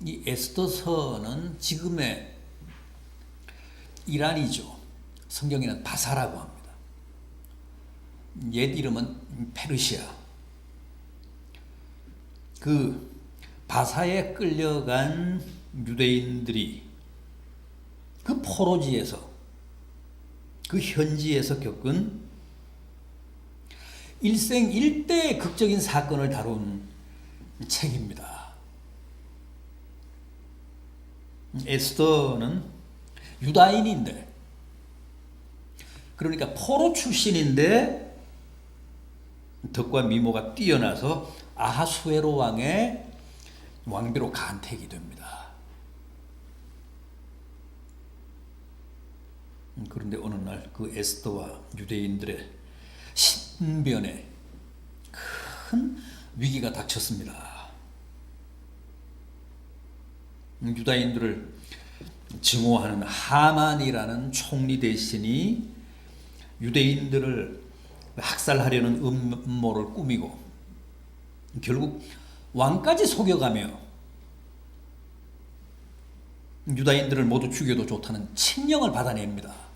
이 에스더서는 지금의 이란이죠. 성경에는 바사라고 합니다. 옛 이름은 페르시아. 그 바사에 끌려간 유대인들이 그 포로지에서, 그 현지에서 겪은 일생일대의 극적인 사건을 다룬 책입니다. 에스더는 유다인인데, 그러니까 포로 출신인데 덕과 미모가 뛰어나서 아하수에로 왕의 왕비로 간택이 됩니다. 그런데 어느 날 그 에스더와 유대인들의 신변에 큰 위기가 닥쳤습니다. 유다인들을 증오하는 하만이라는 총리 대신이 유대인들을 학살하려는 음모를 꾸미고 결국 왕까지 속여가며 유다인들을 모두 죽여도 좋다는 칙령을 받아냅니다.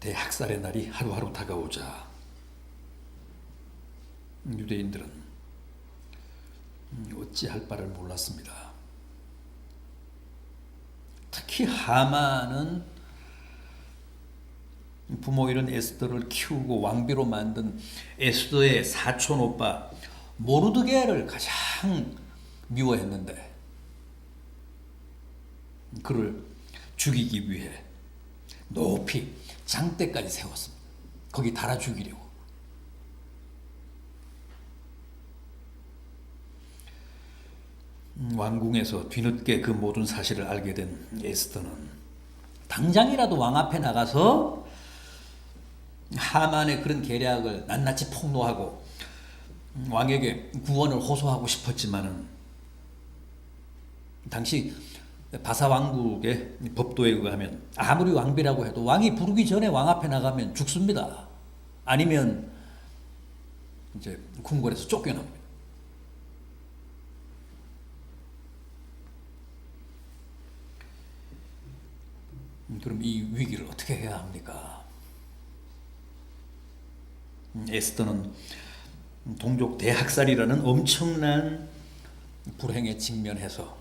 대학살의 날이 하루하루 다가오자 유대인들은 어찌할 바를 몰랐습니다. 특히 하만은 부모 잃은 에스더를 키우고 왕비로 만든 에스더의 사촌 오빠 모르드게를 가장 미워했는데 그를 죽이기 위해 높이 장대까지 세웠습니다. 거기 달아 죽이려고. 왕궁에서 뒤늦게 그 모든 사실을 알게 된 에스더는 당장이라도 왕 앞에 나가서 하만의 그런 계략을 낱낱이 폭로하고 왕에게 구원을 호소하고 싶었지만은 당시 바사 왕국의 법도에 의하면 아무리 왕비라고 해도 왕이 부르기 전에 왕 앞에 나가면 죽습니다. 아니면 이제 궁궐에서 쫓겨납니다. 그럼 이 위기를 어떻게 해야 합니까? 에스더는 동족 대학살이라는 엄청난 불행에 직면해서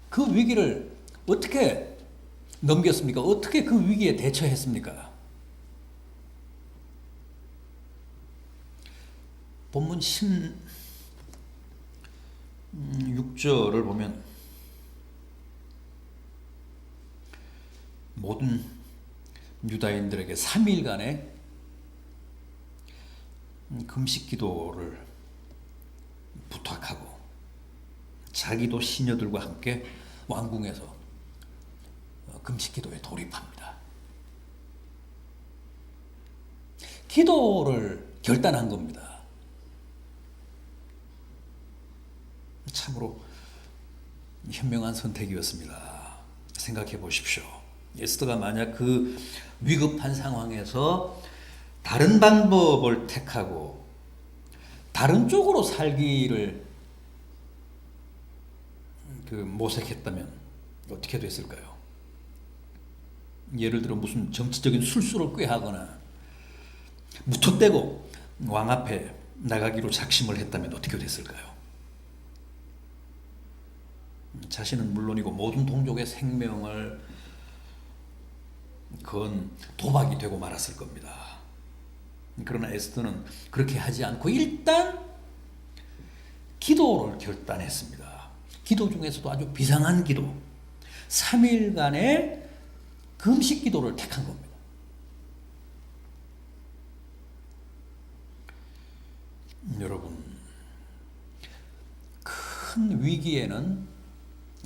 그 위기를 어떻게 넘겼습니까? 어떻게 그 위기에 대처했습니까? 본문 16절을 보면 모든 유다인들에게 3일간의 금식 기도를 부탁하고 자기도 시녀들과 함께 왕궁에서 금식 기도에 돌입합니다. 기도를 결단한 겁니다. 참으로 현명한 선택이었습니다. 생각해 보십시오. 에스더가 만약 그 위급한 상황에서 다른 방법을 택하고 다른 쪽으로 살기를 모색했다면 어떻게 됐을까요? 예를 들어 무슨 정치적인 술수를 꾀하거나 무턱대고 왕 앞에 나가기로 작심을 했다면 어떻게 됐을까요? 자신은 물론이고 모든 동족의 생명을 건 도박이 되고 말았을 겁니다. 그러나 에스더는 그렇게 하지 않고 일단 기도를 결단했습니다. 기도 중에서도 아주 비상한 기도, 3일간의 금식 기도를 택한 겁니다. 여러분, 큰 위기에는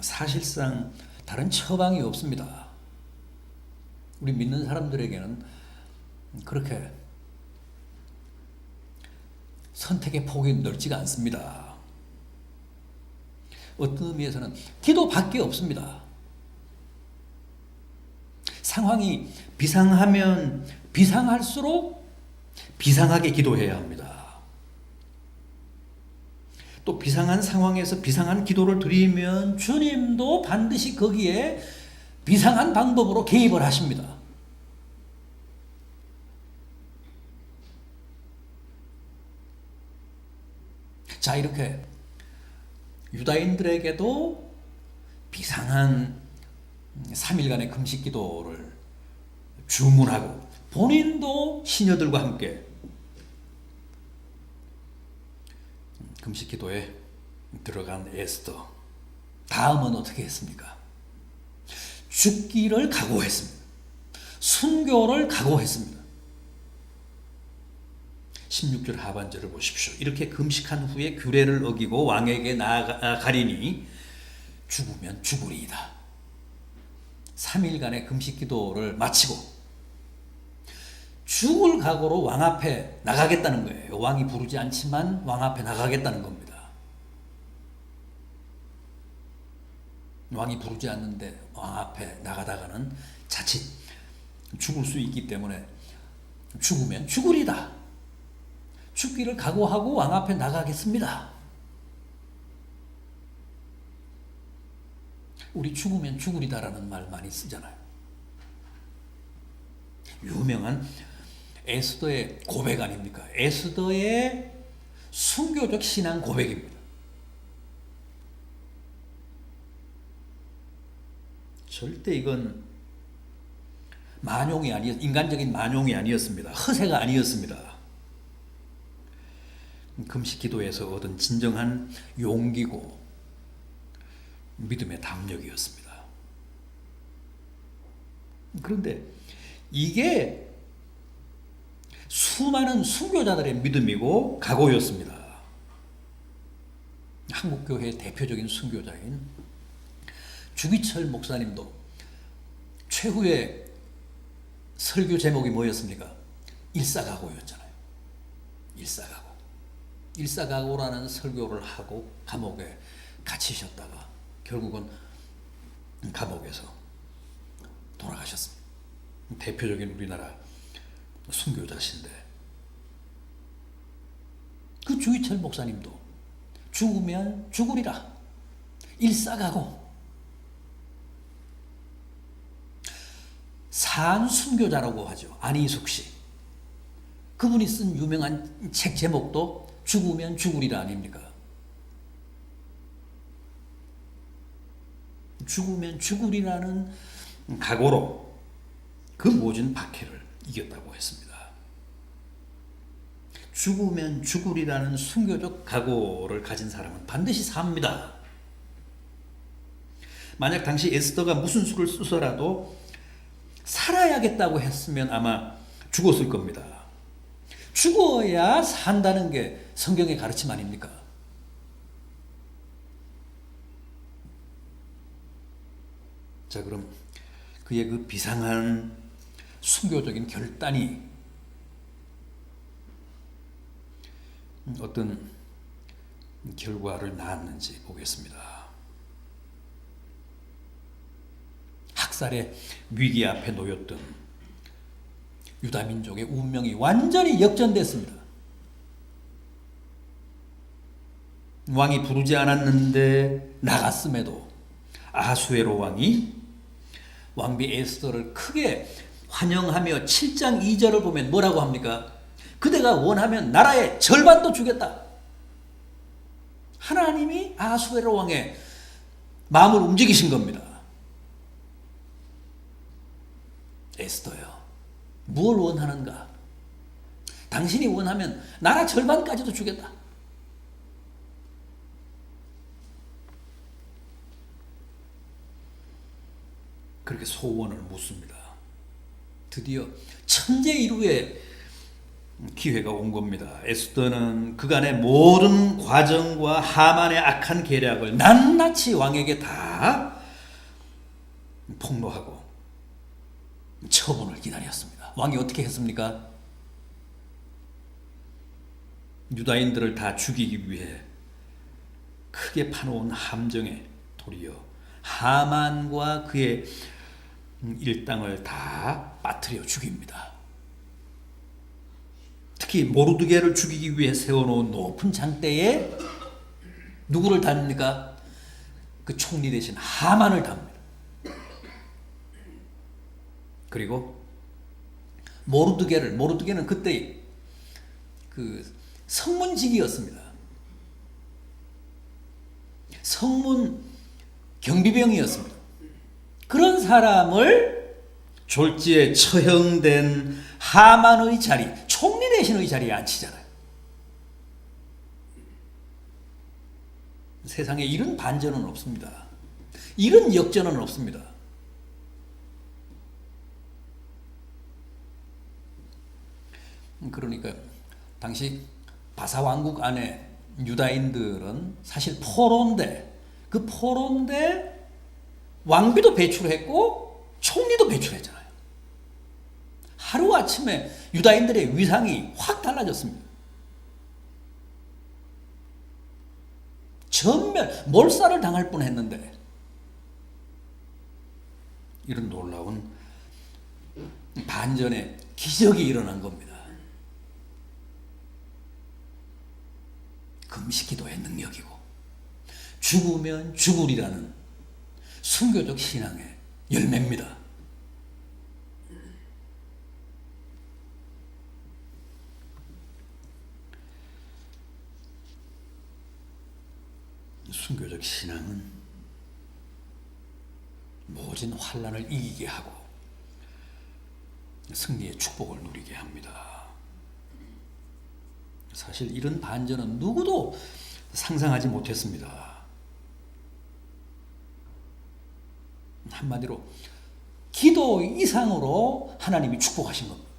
사실상 다른 처방이 없습니다. 우리 믿는 사람들에게는 그렇게 선택의 폭이 넓지가 않습니다. 어떤 의미에서는 기도밖에 없습니다. 상황이 비상하면 비상할수록 비상하게 기도해야 합니다. 또 비상한 상황에서 비상한 기도를 드리면 주님도 반드시 거기에 비상한 방법으로 개입을 하십니다. 자, 이렇게 유다인들에게도 비상한 3일간의 금식 기도를 주문하고 본인도 시녀들과 함께 금식 기도에 들어간 에스더. 다음은 어떻게 했습니까? 죽기를 각오했습니다. 순교를 각오했습니다. 16절 하반절을 보십시오. 이렇게 금식한 후에 규례를 어기고 왕에게 나아가리니 죽으면 죽으리이다. 3일간의 금식 기도를 마치고 죽을 각오로 왕 앞에 나가겠다는 거예요. 왕이 부르지 않지만 왕 앞에 나가겠다는 겁니다. 왕이 부르지 않는데 왕 앞에 나가다가는 자칫 죽을 수 있기 때문에 죽으면 죽으리다. 죽기를 각오하고 왕 앞에 나가겠습니다. 우리 죽으면 죽으리다라는 말 많이 쓰잖아요. 유명한 에스더의 고백 아닙니까? 에스더의 순교적 신앙 고백입니다. 절대 이건 만용이 인간적인 만용이 아니었습니다. 허세가 아니었습니다. 금식 기도에서 얻은 진정한 용기고 믿음의 담력이었습니다. 그런데 이게 수많은 순교자들의 믿음이고 각오였습니다. 한국교회의 대표적인 순교자인 주기철 목사님도 최후의 설교 제목이 뭐였습니까? 일사각오였잖아요. 일사각오. 일사각오라는 설교를 하고 감옥에 갇히셨다가 결국은 감옥에서 돌아가셨습니다. 대표적인 우리나라 순교자신데 그 주기철 목사님도 죽으면 죽으리라. 일사각오. 산순교자라고 하죠. 안희숙 씨. 그분이 쓴 유명한 책 제목도 죽으면 죽으리라 아닙니까? 죽으면 죽으리라는 각오로 그 모진 박해를 이겼다고 했습니다. 죽으면 죽으리라는 순교적 각오를 가진 사람은 반드시 삽니다. 만약 당시 에스더가 무슨 수를 쓰서라도 살아야겠다고 했으면 아마 죽었을 겁니다. 죽어야 산다는 게 성경의 가르침 아닙니까? 자, 그럼 그의 그 비상한 순교적인 결단이 어떤 결과를 낳았는지 보겠습니다. 학살의 위기 앞에 놓였던 유다 민족의 운명이 완전히 역전됐습니다. 왕이 부르지 않았는데 나갔음에도 아수에로 왕이 왕비 에스더를 크게 환영하며 7장 2절을 보면 뭐라고 합니까? 그대가 원하면 나라의 절반도 주겠다. 하나님이 아수에로 왕의 마음을 움직이신 겁니다. 에스더요, 무엇을 원하는가? 당신이 원하면 나라 절반까지도 주겠다. 그렇게 소원을 묻습니다. 드디어 천재일우의 기회가 온 겁니다. 에스더는 그간의 모든 과정과 하만의 악한 계략을 낱낱이 왕에게 다 폭로하고 처분을 기다렸습니다. 왕이 어떻게 했습니까? 유다인들을 다 죽이기 위해 크게 파놓은 함정에 도리어 하만과 그의 일당을 다 빠뜨려 죽입니다. 특히 모르드게를 죽이기 위해 세워놓은 높은 장대에 누구를 담습니까? 그 총리 대신 하만을 담습니다. 그리고 모르드게는 그때 그 성문직이었습니다. 성문 경비병이었습니다. 그런 사람을 졸지에 처형된 하만의 자리, 총리 대신의 자리에 앉히잖아요. 세상에 이런 반전은 없습니다. 이런 역전은 없습니다. 그러니까 당시 바사왕국 안에 유다인들은 사실 포로인데, 그 포로인데 왕비도 배출했고 총리도 배출했잖아요. 하루아침에 유다인들의 위상이 확 달라졌습니다. 전멸, 몰살을 당할 뻔했는데 이런 놀라운 반전의 기적이 일어난 겁니다. 금식기도의 능력이고 죽으면 죽으리라는 순교적 신앙의 열매입니다. 순교적 신앙은 모진 환난을 이기게 하고 승리의 축복을 누리게 합니다. 사실 이런 반전은 누구도 상상하지 못했습니다. 한마디로 기도 이상으로 하나님이 축복하신 겁니다.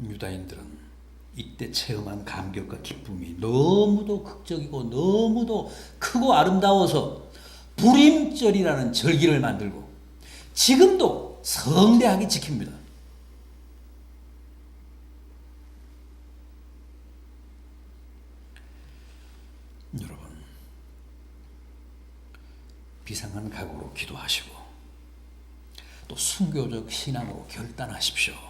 유다인들은 이때 체험한 감격과 기쁨이 너무도 극적이고 너무도 크고 아름다워서 불임절이라는 절기를 만들고 지금도 성대하게 지킵니다. 여러분, 비상한 각오로 기도하시고 또 순교적 신앙으로 결단하십시오.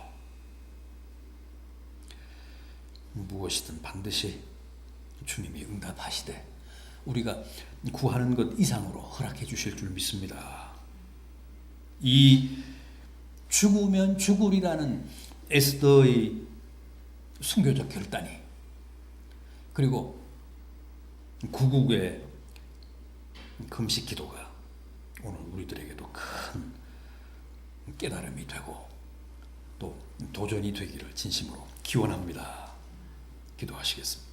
무엇이든 반드시 주님이 응답하시되 우리가 구하는 것 이상으로 허락해 주실 줄 믿습니다. 이 죽으면 죽으리라는 에스더의 순교적 결단이, 그리고 구국의 금식 기도가 오늘 우리들에게도 큰 깨달음이 되고 또 도전이 되기를 진심으로 기원합니다. 기도하시겠습니다.